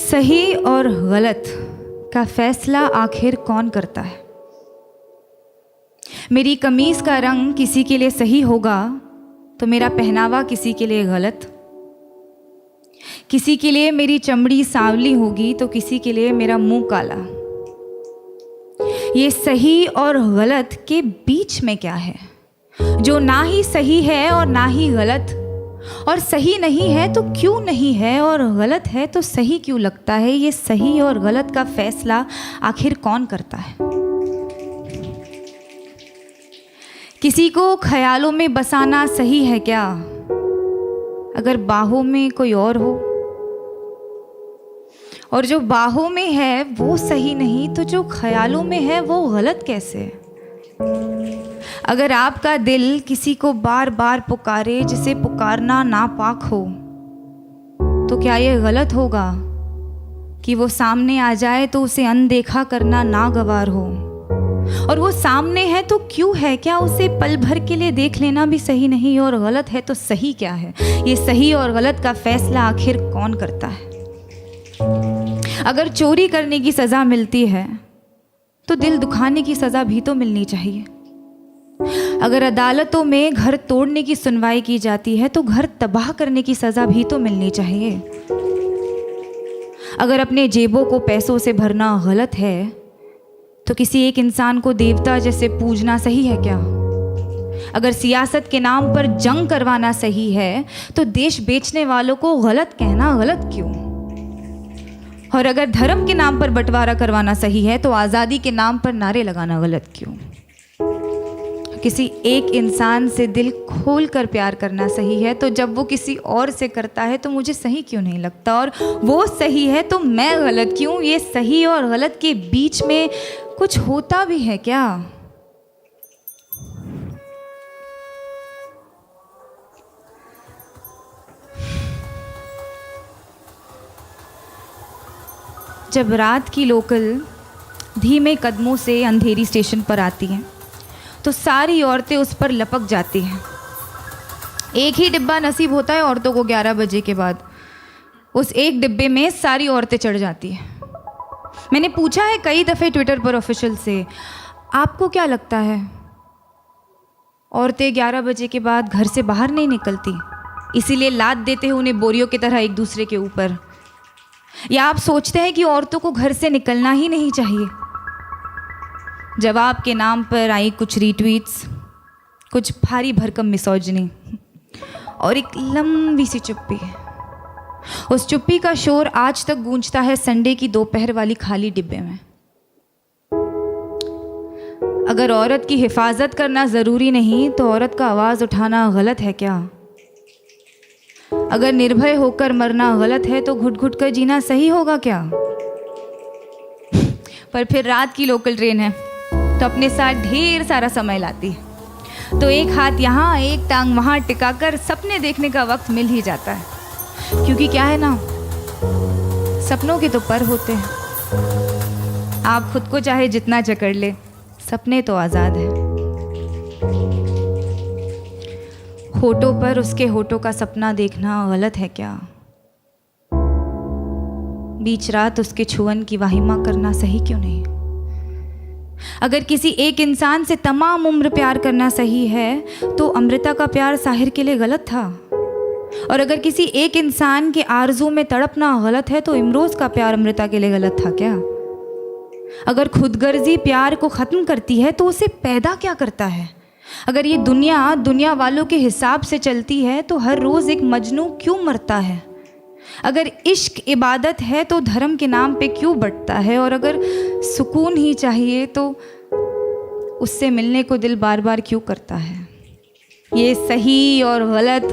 सही और गलत का फैसला आखिर कौन करता है? मेरी कमीज का रंग किसी के लिए सही होगा तो मेरा पहनावा किसी के लिए गलत। किसी के लिए मेरी चमड़ी सांवली होगी तो किसी के लिए मेरा मुंह काला। ये सही और गलत के बीच में क्या है, जो ना ही सही है और ना ही गलत, और सही नहीं है तो क्यों नहीं है, और गलत है तो सही क्यों लगता है? ये सही और गलत का फैसला आखिर कौन करता है? किसी को ख्यालों में बसाना सही है क्या, अगर बाहों में कोई और हो? और जो बाहों में है वो सही नहीं तो जो ख्यालों में है वो गलत कैसे? अगर आपका दिल किसी को बार बार पुकारे जिसे पुकारना नापाक हो, तो क्या ये गलत होगा कि वो सामने आ जाए तो उसे अनदेखा करना नागवार हो? और वो सामने है तो क्यों है? क्या उसे पल भर के लिए देख लेना भी सही नहीं? और गलत है तो सही क्या है? ये सही और गलत का फैसला आखिर कौन करता है? अगर चोरी करने की सज़ा मिलती है तो दिल दुखाने की सज़ा भी तो मिलनी चाहिए। अगर अदालतों में घर तोड़ने की सुनवाई की जाती है तो घर तबाह करने की सज़ा भी तो मिलनी चाहिए। अगर अपने जेबों को पैसों से भरना गलत है तो किसी एक इंसान को देवता जैसे पूजना सही है क्या? अगर सियासत के नाम पर जंग करवाना सही है तो देश बेचने वालों को गलत कहना गलत क्यों? और अगर धर्म के नाम पर बंटवारा करवाना सही है तो आज़ादी के नाम पर नारे लगाना गलत क्यों? किसी एक इंसान से दिल खोल कर प्यार करना सही है तो जब वो किसी और से करता है तो मुझे सही क्यों नहीं लगता? और वो सही है तो मैं गलत क्यों? ये सही और गलत के बीच में कुछ होता भी है क्या? जब रात की लोकल धीमे कदमों से अंधेरी स्टेशन पर आती हैं तो सारी औरतें उस पर लपक जाती हैं। एक ही डिब्बा नसीब होता है औरतों को 11 बजे के बाद। उस एक डिब्बे में सारी औरतें चढ़ जाती हैं। मैंने पूछा है कई दफ़े ट्विटर पर ऑफिशियल से, आपको क्या लगता है औरतें 11 बजे के बाद घर से बाहर नहीं निकलती, इसीलिए लाद देते हैं उन्हें बोरियों की तरह एक दूसरे के ऊपर? या आप सोचते हैं कि औरतों को घर से निकलना ही नहीं चाहिए? जवाब के नाम पर आई कुछ रीट्वीट्स, कुछ भारी भरकम मिसोजिनी और एक लंबी सी चुप्पी। उस चुप्पी का शोर आज तक गूंजता है संडे की दोपहर वाली खाली डिब्बे में। अगर औरत की हिफाजत करना ज़रूरी नहीं तो औरत का आवाज़ उठाना गलत है क्या? अगर निर्भय होकर मरना गलत है तो घुट घुट कर जीना सही होगा क्या? पर फिर रात की लोकल ट्रेन है तो अपने साथ ढेर सारा समय लाती है, तो एक हाथ यहाँ एक टांग वहाँ टिकाकर सपने देखने का वक्त मिल ही जाता है। क्योंकि क्या है ना, सपनों के तो पर होते हैं। आप खुद को चाहे जितना जकड़ ले, सपने तो आज़ाद हैं। होठों पर उसके होठों का सपना देखना गलत है क्या? बीच रात उसके छुअन की वाहिमा करना सही क्यों नहीं? अगर किसी एक इंसान से तमाम उम्र प्यार करना सही है तो अमृता का प्यार साहिर के लिए गलत था। और अगर किसी एक इंसान के आरज़ू में तड़पना गलत है तो इमरोज़ का प्यार अमृता के लिए गलत था क्या? अगर खुदगर्जी प्यार को ख़त्म करती है तो उसे पैदा क्या करता है? अगर ये दुनिया वालों के हिसाब से चलती है तो हर रोज़ एक मजनू क्यों मरता है? अगर इश्क इबादत है तो धर्म के नाम पे क्यों बंटता है? और अगर सुकून ही चाहिए तो उससे मिलने को दिल बार बार क्यों करता है? ये सही और गलत,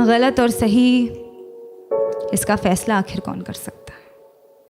गलत और सही, इसका फैसला आखिर कौन कर सकता है?